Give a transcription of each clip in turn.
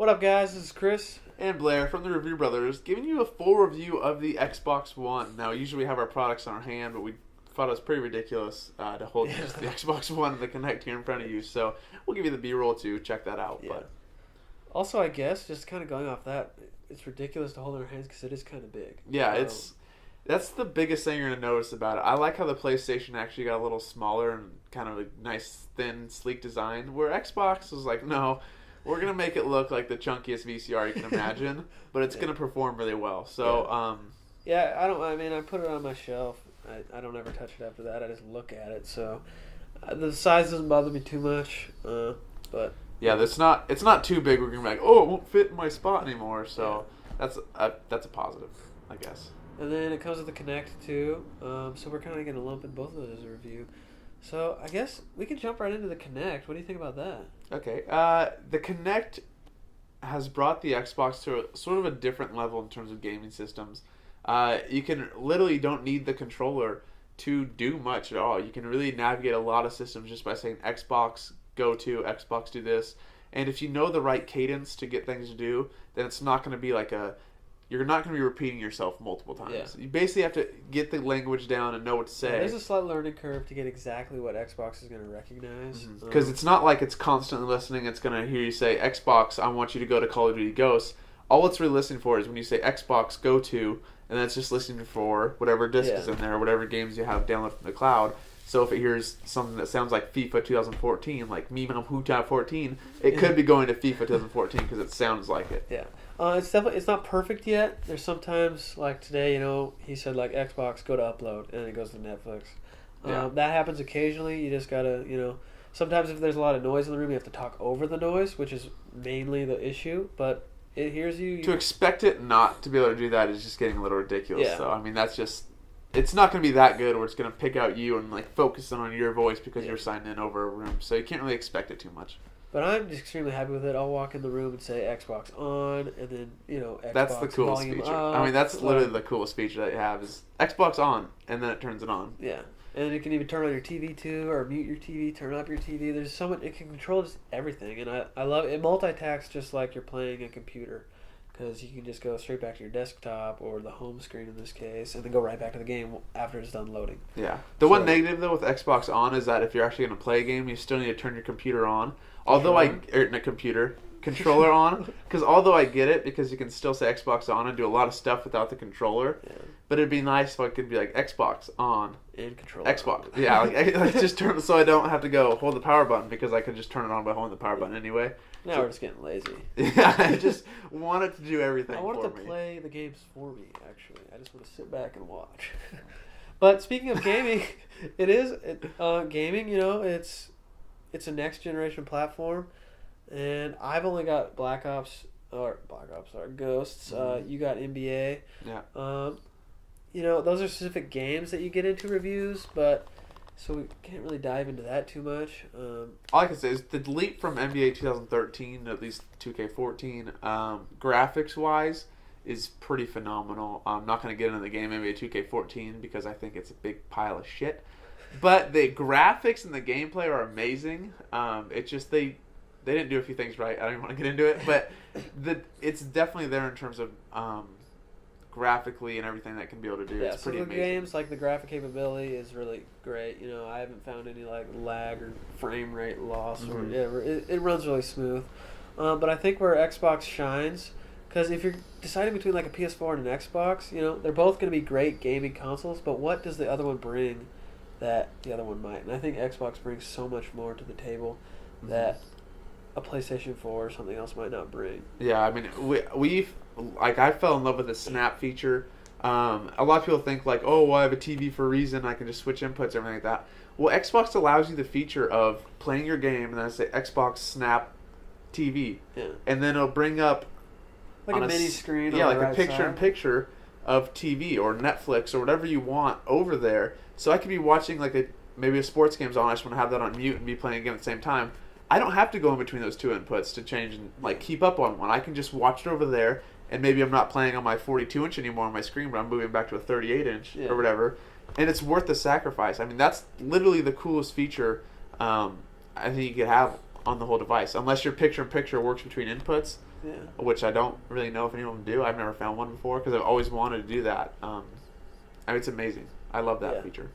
What up, guys? This is Chris. And Blair from the Review Brothers, giving you a full review of the Xbox One. Now, usually we have our products on our hand, but we thought it was pretty ridiculous to hold just the Xbox One and the Kinect here in front of you. So we'll give you the B-roll to check that out. Yeah. But Also, I guess, just kind of going off that, it's ridiculous to hold in our hands because it is kind of big. yeah, that's the biggest thing you're going to notice about it. I like how the PlayStation actually got a little smaller and kind of a nice, thin, sleek design, where Xbox was like, no, we're going to make it look like the chunkiest VCR you can imagine, but it's going to perform really well. So, I put it on my shelf. I don't ever touch it after that. I just look at it. So, the size doesn't bother me too much. But yeah, it's not too big. We're going to be like, oh, it won't fit in my spot anymore. So, that's a positive, I guess. And then it comes with the Kinect too. So we're kind of going to lump in both of those as a review. So I guess we can jump right into the Kinect. What do you think about that? Okay. The Kinect has brought the Xbox to sort of a different level in terms of gaming systems. You can literally don't need the controller to do much at all. You can really navigate a lot of systems just by saying Xbox go to, Xbox do this. And if you know the right cadence to get things to do, then it's not going to be like you're not going to be repeating yourself multiple times. Yeah. You basically have to get the language down and know what to say. Yeah, there's a slight learning curve to get exactly what Xbox is going to recognize. Because it's not like it's constantly listening. It's going to hear you say, Xbox, I want you to go to Call of Duty Ghosts. All it's really listening for is when you say Xbox, go to, and then it's just listening for whatever disc is in there, whatever games you have downloaded from the cloud. So if it hears something that sounds like FIFA 2014, like Mimam Huta 14, it could be going to FIFA 2014 because it sounds like it. Yeah. It's not perfect yet. There's sometimes, like today, he said like Xbox, go to upload, and it goes to Netflix. That happens occasionally. You just gotta, sometimes if there's a lot of noise in the room, you have to talk over the noise, which is mainly the issue, but it hears you. To expect it not to be able to do that is just getting a little ridiculous. Yeah. So, I mean, that's just... It's not going to be that good where it's going to pick out you and like focus on your voice because you're signed in over a room. So you can't really expect it too much. But I'm just extremely happy with it. I'll walk in the room and say Xbox on, and then, Xbox That's the coolest volume feature. up. I mean, that's literally the coolest feature that you have is Xbox on, and then it turns it on. Yeah. And you can even turn on your TV too, or mute your TV, turn up your TV. There's so much, it can control just everything. And I love it. It multitasks just like you're playing a computer. Because you can just go straight back to your desktop or the home screen in this case, and then go right back to the game after it's done loading. Yeah. One negative though with Xbox on is that if you're actually going to play a game, you still need to turn your computer on. Controller on. Because although I get it, because you can still say Xbox on and do a lot of stuff without the controller. Yeah. But it'd be nice if I could be like Xbox on. And controller. Xbox. Yeah. Like just turn so I don't have to go hold the power button because I can just turn it on by holding the power button anyway. Now we're just getting lazy. Yeah, I just want it to do everything. I want it to play the games for me, actually. I just want to sit back and watch. But speaking of gaming, gaming, it's a next generation platform. And I've only got Ghosts. You got NBA. Yeah. Those are specific games that you get into reviews, but... So we can't really dive into that too much. All I can say is the leap from NBA 2013 to at least 2K14, graphics-wise, is pretty phenomenal. I'm not going to get into the game NBA 2K14 because I think it's a big pile of shit. But the graphics and the gameplay are amazing. It's just they didn't do a few things right. I don't even want to get into it, but it's definitely there in terms of graphically and everything that can be able to do. Yeah, it's pretty the amazing. games, like the graphic capability is really great. I haven't found any like lag or frame rate loss or whatever. It runs really smooth. But I think where Xbox shines, because if you're deciding between like a PS4 and an Xbox, they're both going to be great gaming consoles, but what does the other one bring that the other one might? And I think Xbox brings so much more to the table that a PlayStation 4 or something else might not bring. Yeah, I mean, I fell in love with the snap feature. A lot of people think like, oh, well, I have a TV for a reason. I can just switch inputs, everything like that. Well, Xbox allows you the feature of playing your game and then say Xbox Snap TV. Yeah. And then it'll bring up like a mini screen. Yeah, on like the a right picture-in-picture of TV or Netflix or whatever you want over there. So I could be watching like maybe a sports game's on. I just want to have that on mute and be playing a game at the same time. I don't have to go in between those two inputs to change and like keep up on one. I can just watch it over there, and maybe I'm not playing on my 42-inch anymore on my screen, but I'm moving back to a 38-inch or whatever. And it's worth the sacrifice. I mean, that's literally the coolest feature I think you could have on the whole device. Unless your picture-in-picture works between inputs, Yeah. which I don't really know if anyone do. I've never found one before because I've always wanted to do that. I mean, it's amazing. I love that feature.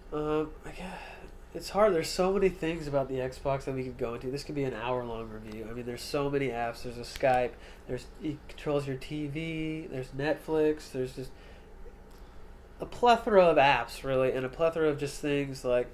It's hard. There's so many things about the Xbox that we could go into. This could be an hour-long review. I mean, there's so many apps. There's a Skype. It controls your TV. There's Netflix. There's just a plethora of apps, really, and a plethora of just things like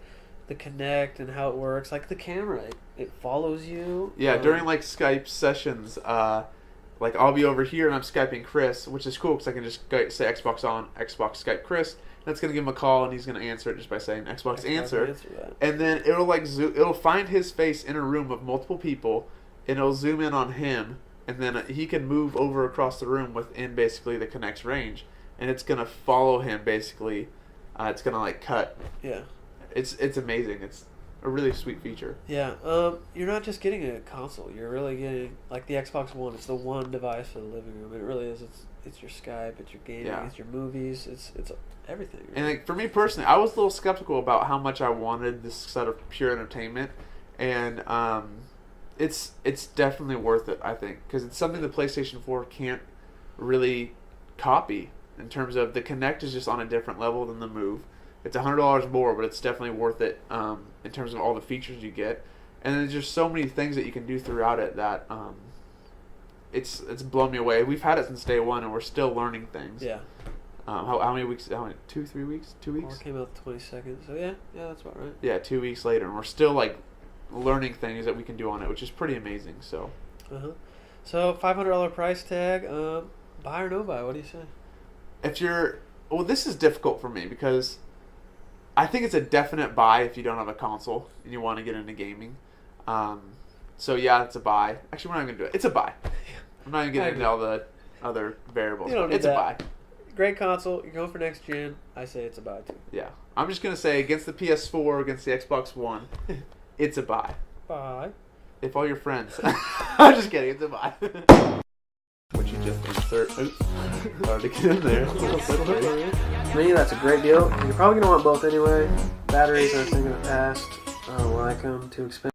the Kinect and how it works. Like the camera, it follows you. Yeah, during like Skype sessions, like I'll be over here and I'm Skyping Chris, which is cool because I can just say Xbox on, Xbox Skype Chris. That's gonna give him a call and he's gonna answer it just by saying Xbox answer, and then it'll like it'll find his face in a room of multiple people, and it'll zoom in on him, and then he can move over across the room within basically the Kinect's range, and it's gonna follow him basically. It's gonna like cut. Yeah. It's amazing. It's a really sweet feature. Yeah. You're not just getting a console. You're really getting like the Xbox One. It's the one device for the living room. It really is. It's your Skype. It's your gaming. Yeah. It's your movies. It's everything. Right? And like for me personally, I was a little skeptical about how much I wanted this set of pure entertainment, and it's definitely worth it. I think because it's something the PlayStation 4 can't really copy in terms of the Kinect is just on a different level than the Move. It's $100 more, but it's definitely worth it in terms of all the features you get. And there's just so many things that you can do throughout it that it's blown me away. We've had it since day one, and we're still learning things. Yeah. How many weeks? 2, 3 weeks? 2 weeks? Or came out the 22nd. So yeah, that's about right. Yeah, 2 weeks later, and we're still like learning things that we can do on it, which is pretty amazing. So. So $500 price tag. Buy or no buy? What do you say? This is difficult for me because I think it's a definite buy if you don't have a console and you want to get into gaming. So yeah, it's a buy. Actually, we're not going to do it. It's a buy. I'm not even getting into all the other variables. You don't need it's that. A buy. Great console. You're going for next gen. I say it's a buy too. Yeah. I'm just going to say against the PS4, against the Xbox One, it's a buy. Buy. If all your friends. I'm just kidding. It's a buy. What you just insert. Oops. Hard to get in there. For me, that's a great deal. You're probably going to want both anyway. Batteries are a thing of the past. I don't like them. Too expensive.